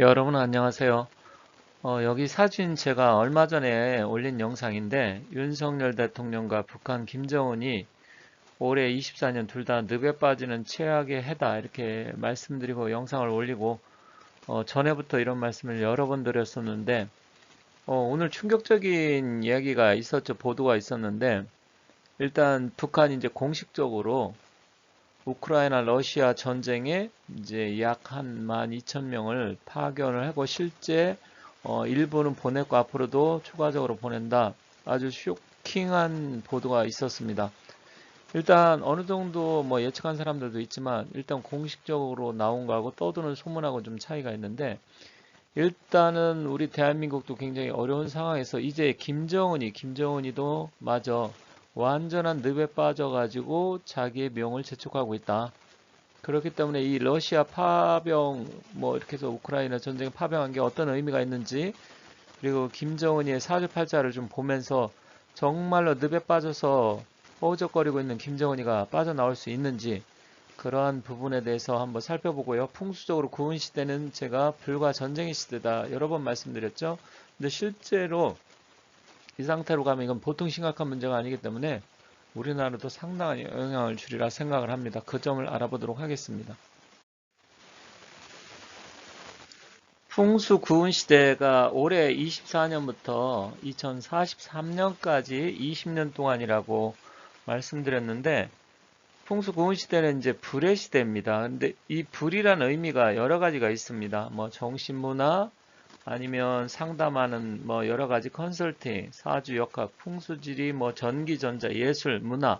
여러분 안녕하세요. 여기 사진 제가 얼마 전에 올린 영상인데 윤석열 대통령과 북한 김정은이 올해 24년 둘 다 늪에 빠지는 최악의 해다 이렇게 말씀드리고 영상을 올리고 전에부터 이런 말씀을 여러 번 드렸었는데 오늘 충격적인 이야기가 있었죠. 보도가 있었는데 일단 북한이 이제 공식적으로 우크라이나 러시아 전쟁에 이제 약 한 12,000명을 파견을 하고 실제 일부는 보냈고 앞으로도 추가적으로 보낸다. 아주 쇼킹한 보도가 있었습니다. 일단 어느 정도 뭐 예측한 사람들도 있지만 일단 공식적으로 나온 거하고 떠도는 소문하고 좀 차이가 있는데 일단은 우리 대한민국도 굉장히 어려운 상황에서 이제 김정은이도 맞아 완전한 늪에 빠져가지고 자기의 명을 재촉하고 있다. 그렇기 때문에 이 러시아 파병 뭐 이렇게 해서 우크라이나 전쟁 파병한 게 어떤 의미가 있는지 그리고 김정은이의 사주팔자를 좀 보면서 정말로 늪에 빠져서 허우적거리고 있는 김정은이가 빠져나올 수 있는지 그러한 부분에 대해서 한번 살펴보고요. 풍수적으로 구은 시대는 제가 불과 전쟁의 시대다 여러 번 말씀드렸죠. 근데 실제로 이 상태로 가면 이건 보통 심각한 문제가 아니기 때문에 우리나라도 상당한 영향을 주리라 생각을 합니다. 그 점을 알아보도록 하겠습니다. 풍수 구은 시대가 올해 24년부터 2043년까지 20년 동안이라고 말씀드렸는데 풍수 구은 시대는 이제 불의 시대입니다. 근데 이 불이란 의미가 여러 가지가 있습니다. 뭐 정신문화 아니면 상담하는 뭐 여러 가지 컨설팅, 사주 역학, 풍수지리, 뭐 전기 전자, 예술, 문화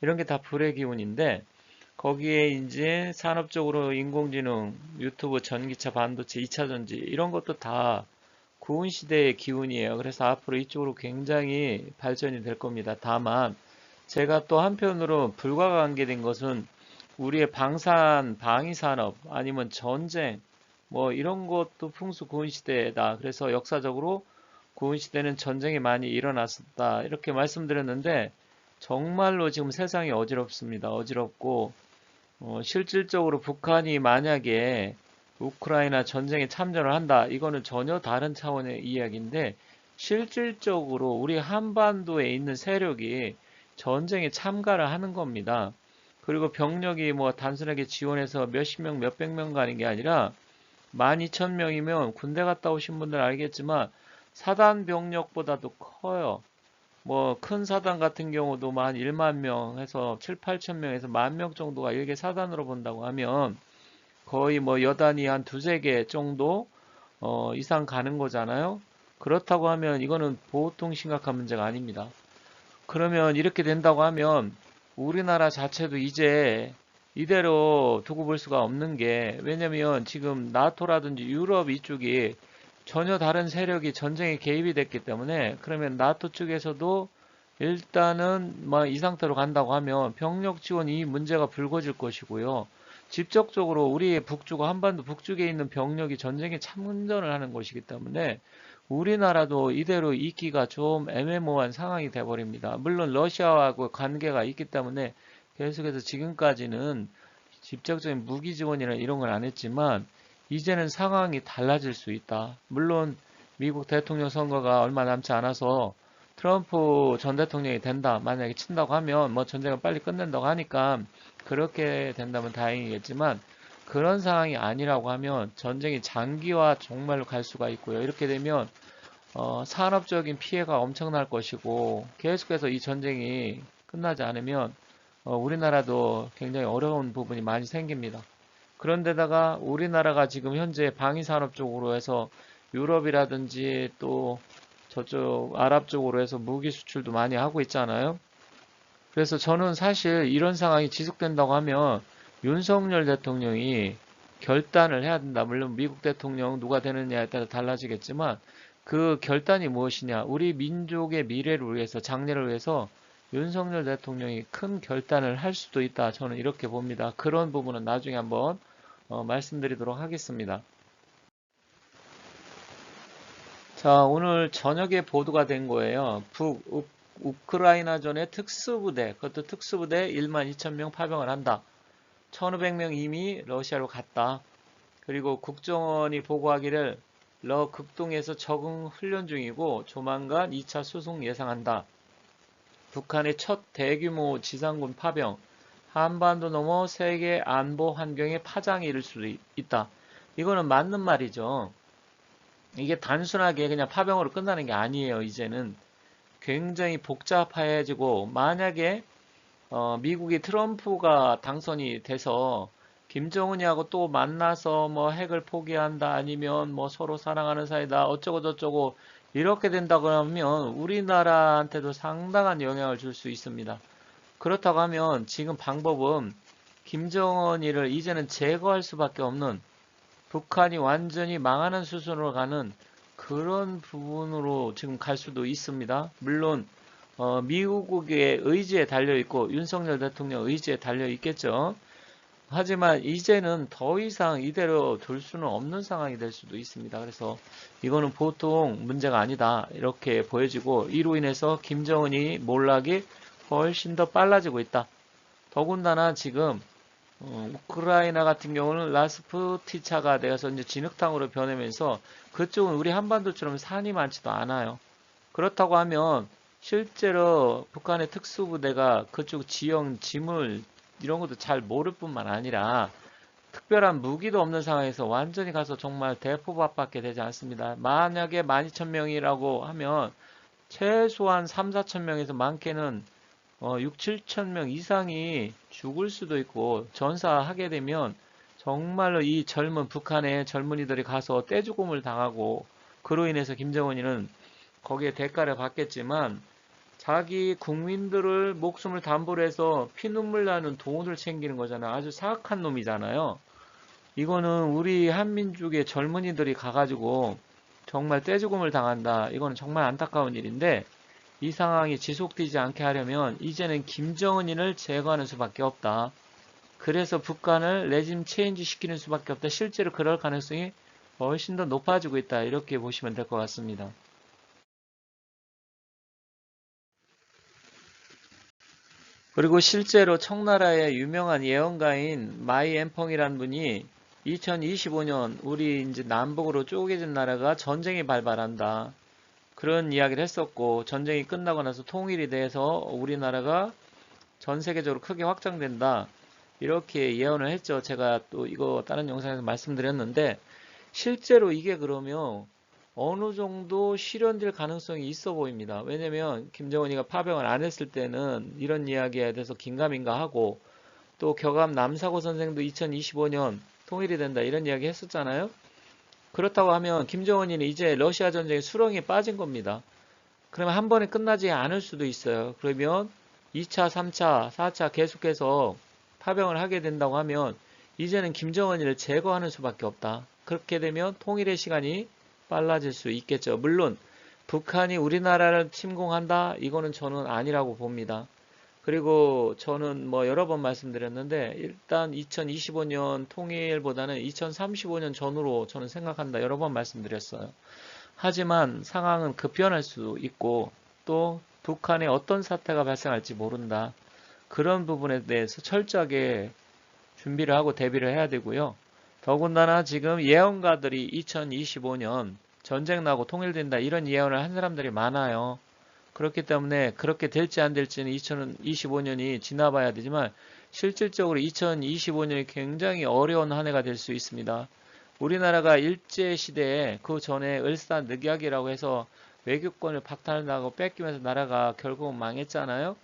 이런 게 다 불의 기운인데 거기에 이제 산업적으로 인공지능, 유튜브, 전기차, 반도체, 2차전지 이런 것도 다 구은 시대의 기운이에요. 그래서 앞으로 이쪽으로 굉장히 발전이 될 겁니다. 다만 제가 또 한편으로 불과 관계된 것은 우리의 방위 산업 아니면 전쟁 뭐 이런 것도 풍수 구은 시대다. 그래서 역사적으로 구은 시대는 전쟁이 많이 일어났었다. 이렇게 말씀드렸는데 정말로 지금 세상이 어지럽습니다. 어지럽고 실질적으로 북한이 만약에 우크라이나 전쟁에 참전을 한다. 이거는 전혀 다른 차원의 이야기인데 실질적으로 우리 한반도에 있는 세력이 전쟁에 참가를 하는 겁니다. 그리고 병력이 뭐 단순하게 지원해서 몇십 명, 몇백 명 가는 게 아니라 12,000명이면 군대 갔다 오신 분들 알겠지만 사단 병력보다도 커요. 뭐 큰 사단 같은 경우도 만 1만 명 해서 7, 8천 명에서 1만 명 정도가 일개 사단으로 본다고 하면 거의 뭐 여단이 한 두세 개 정도 이상 가는 거잖아요. 그렇다고 하면 이거는 보통 심각한 문제가 아닙니다. 그러면 이렇게 된다고 하면 우리나라 자체도 이제 이대로 두고 볼 수가 없는 게 왜냐면 지금 나토라든지 유럽 이쪽이 전혀 다른 세력이 전쟁에 개입이 됐기 때문에 그러면 나토 측에서도 일단은 뭐 이 상태로 간다고 하면 병력 지원 이 문제가 불거질 것이고요. 직접적으로 우리의 북쪽 한반도 북쪽에 있는 병력이 전쟁에 참전을 하는 것이기 때문에 우리나라도 이대로 있기가 좀 애매모호한 상황이 돼버립니다. 물론 러시아하고 관계가 있기 때문에 계속해서 지금까지는 직접적인 무기 지원이나 이런 걸 안 했지만 이제는 상황이 달라질 수 있다. 물론 미국 대통령 선거가 얼마 남지 않아서 트럼프 전 대통령이 된다. 만약에 친다고 하면 뭐 전쟁을 빨리 끝낸다고 하니까 그렇게 된다면 다행이겠지만 그런 상황이 아니라고 하면 전쟁이 장기화 정말로 갈 수가 있고요. 이렇게 되면 산업적인 피해가 엄청날 것이고 계속해서 이 전쟁이 끝나지 않으면 우리나라도 굉장히 어려운 부분이 많이 생깁니다. 그런데다가 우리나라가 지금 현재 방위산업 쪽으로 해서 유럽이라든지 또 저쪽 아랍 쪽으로 해서 무기 수출도 많이 하고 있잖아요. 그래서 저는 사실 이런 상황이 지속된다고 하면 윤석열 대통령이 결단을 해야 된다. 물론 미국 대통령 누가 되느냐에 따라 달라지겠지만 그 결단이 무엇이냐. 우리 민족의 미래를 위해서, 장래를 위해서 윤석열 대통령이 큰 결단을 할 수도 있다. 저는 이렇게 봅니다. 그런 부분은 나중에 한번 말씀드리도록 하겠습니다. 자, 오늘 저녁에 보도가 된 거예요. 우크라이나전의 특수부대, 그것도 특수부대 1만 2천 명 파병을 한다. 1,500명 이미 러시아로 갔다. 그리고 국정원이 보고하기를 러 극동에서 적응 훈련 중이고 조만간 2차 수송 예상한다. 북한의 첫 대규모 지상군 파병, 한반도 넘어 세계 안보 환경에 파장이 일을 수도 있다. 이거는 맞는 말이죠. 이게 단순하게 그냥 파병으로 끝나는 게 아니에요. 이제는 굉장히 복잡해지고 만약에 미국이 트럼프가 당선이 돼서 김정은이하고 또 만나서 뭐 핵을 포기한다 아니면 뭐 서로 사랑하는 사이다 어쩌고 저쩌고 이렇게 된다 그러면 우리나라한테도 상당한 영향을 줄 수 있습니다. 그렇다고 하면 지금 방법은 김정은이를 이제는 제거할 수밖에 없는 북한이 완전히 망하는 수순으로 가는 그런 부분으로 지금 갈 수도 있습니다. 물론 미국의 의지에 달려 있고 윤석열 대통령 의지에 달려 있겠죠. 하지만 이제는 더 이상 이대로 둘 수는 없는 상황이 될 수도 있습니다. 그래서 이거는 보통 문제가 아니다 이렇게 보여지고 이로 인해서 김정은이 몰락이 훨씬 더 빨라지고 있다. 더군다나 지금 우크라이나 같은 경우는 라스푸티차가 되어서 이제 진흙탕으로 변하면서 그쪽은 우리 한반도처럼 산이 많지도 않아요. 그렇다고 하면 실제로 북한의 특수부대가 그쪽 지형, 지물 이런 것도 잘 모를 뿐만 아니라 특별한 무기도 없는 상황에서 완전히 가서 정말 대포밥밖에 되지 않습니다. 만약에 12,000명이라고 하면 최소한 3, 4천 명에서 많게는 6, 7천 명 이상이 죽을 수도 있고 전사하게 되면 정말로 이 젊은 북한의 젊은이들이 가서 떼죽음을 당하고 그로 인해서 김정은이는 거기에 대가를 받겠지만 자기 국민들을 목숨을 담보로 해서 피눈물 나는 돈을 챙기는 거잖아요. 아주 사악한 놈이잖아요. 이거는 우리 한민족의 젊은이들이 가가지고 정말 떼죽음을 당한다. 이거는 정말 안타까운 일인데 이 상황이 지속되지 않게 하려면 이제는 김정은이를 제거하는 수밖에 없다. 그래서 북한을 레짐 체인지 시키는 수밖에 없다. 실제로 그럴 가능성이 훨씬 더 높아지고 있다. 이렇게 보시면 될 것 같습니다. 그리고 실제로 청나라의 유명한 예언가인 마이 엠펑이라는 분이 2025년 우리 이제 남북으로 쪼개진 나라가 전쟁이 발발한다. 그런 이야기를 했었고 전쟁이 끝나고 나서 통일이 돼서 우리나라가 전 세계적으로 크게 확장된다. 이렇게 예언을 했죠. 제가 또 이거 다른 영상에서 말씀드렸는데 실제로 이게 그러면 어느 정도 실현될 가능성이 있어 보입니다. 왜냐면 김정은이가 파병을 안 했을 때는 이런 이야기에 대해서 긴가민가 하고 또 격암 남사고 선생도 2025년 통일이 된다 이런 이야기 했었잖아요. 그렇다고 하면 김정은이는 이제 러시아 전쟁에 수렁에 빠진 겁니다. 그러면 한 번에 끝나지 않을 수도 있어요. 그러면 2차, 3차, 4차 계속해서 파병을 하게 된다고 하면 이제는 김정은이를 제거하는 수밖에 없다. 그렇게 되면 통일의 시간이 빨라질 수 있겠죠. 물론 북한이 우리나라를 침공한다? 이거는 저는 아니라고 봅니다. 그리고 저는 뭐 여러 번 말씀드렸는데 일단 2025년 통일보다는 2035년 전후로 저는 생각한다. 여러 번 말씀드렸어요. 하지만 상황은 급변할 수 있고 또 북한에 어떤 사태가 발생할지 모른다. 그런 부분에 대해서 철저하게 준비를 하고 대비를 해야 되고요. 더군다나 지금 예언가들이 2025년 전쟁 나고 통일된다 이런 예언을 한 사람들이 많아요. 그렇기 때문에 그렇게 될지 안 될지는 2025년이 지나봐야 되지만 실질적으로 2025년이 굉장히 어려운 한 해가 될 수 있습니다. 우리나라가 일제시대에 그 전에 을사늑약이라고 해서 외교권을 박탈하고 뺏기면서 나라가 결국은 망했잖아요.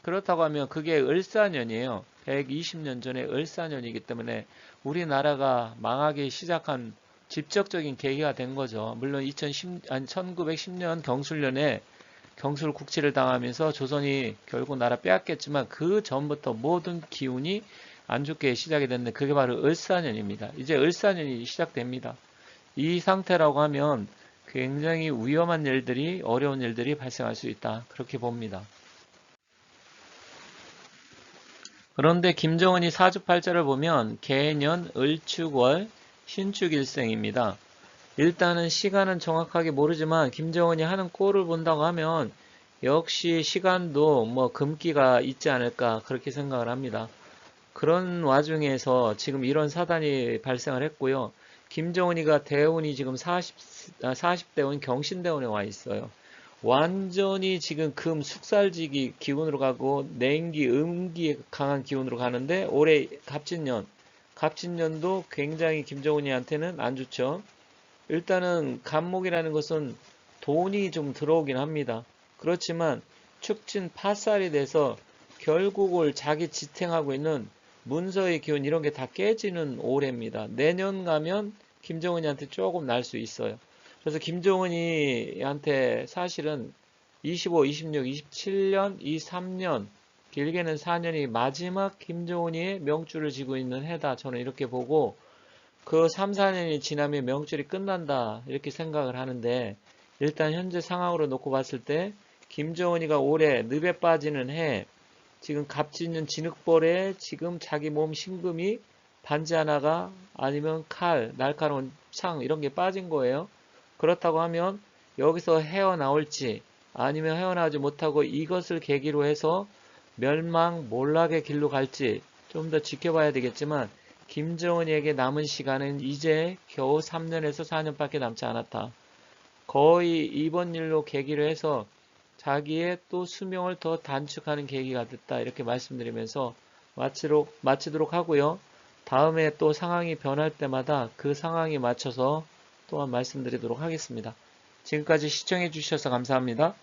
그렇다고 하면 그게 을사년이에요. 120년 전에 을사년이기 때문에 우리나라가 망하기 시작한 직접적인 계기가 된 거죠. 물론 1910년 경술년에 경술 국치를 당하면서 조선이 결국 나라 빼앗겼지만 그 전부터 모든 기운이 안 좋게 시작이 됐는데 그게 바로 을사년입니다. 이제 을사년이 시작됩니다. 이 상태라고 하면 굉장히 위험한 일들이 어려운 일들이 발생할 수 있다. 그렇게 봅니다. 그런데 김정은이 사주팔자를 보면 개년, 을축월, 신축일생입니다. 일단은 시간은 정확하게 모르지만 김정은이 하는 꼴을 본다고 하면 역시 시간도 뭐 금기가 있지 않을까 그렇게 생각을 합니다. 그런 와중에서 지금 이런 사단이 발생을 했고요. 김정은이가 대운이 지금 40대운 경신대운에 와 있어요. 완전히 지금 금 숙살지기 기운으로 가고 냉기, 음기 강한 기운으로 가는데 올해 갑진년도 굉장히 김정은이한테는 안 좋죠. 일단은 갑목이라는 것은 돈이 좀 들어오긴 합니다. 그렇지만 축진 파살이 돼서 결국을 자기 지탱하고 있는 문서의 기운 이런 게 다 깨지는 올해입니다. 내년 가면 김정은이한테 조금 날 수 있어요. 그래서 김정은이한테 사실은 25, 26, 27년, 23년, 길게는 4년이 마지막 김정은이의 명줄을 지고 있는 해다. 저는 이렇게 보고 그 3, 4년이 지나면 명줄이 끝난다. 이렇게 생각을 하는데 일단 현재 상황으로 놓고 봤을 때 김정은이가 올해 늪에 빠지는 해 지금 갑진년 진흙벌에 지금 자기 몸 신금이 반지 하나가 아니면 칼, 날카로운 창 이런 게 빠진 거예요. 그렇다고 하면 여기서 헤어나올지 아니면 헤어나오지 못하고 이것을 계기로 해서 멸망, 몰락의 길로 갈지 좀 더 지켜봐야 되겠지만 김정은이에게 남은 시간은 이제 겨우 3년에서 4년밖에 남지 않았다. 거의 이번 일로 계기로 해서 자기의 또 수명을 더 단축하는 계기가 됐다. 이렇게 말씀드리면서 마치도록 하고요. 다음에 또 상황이 변할 때마다 그 상황에 맞춰서 또한 말씀드리도록 하겠습니다. 지금까지 시청해 주셔서 감사합니다.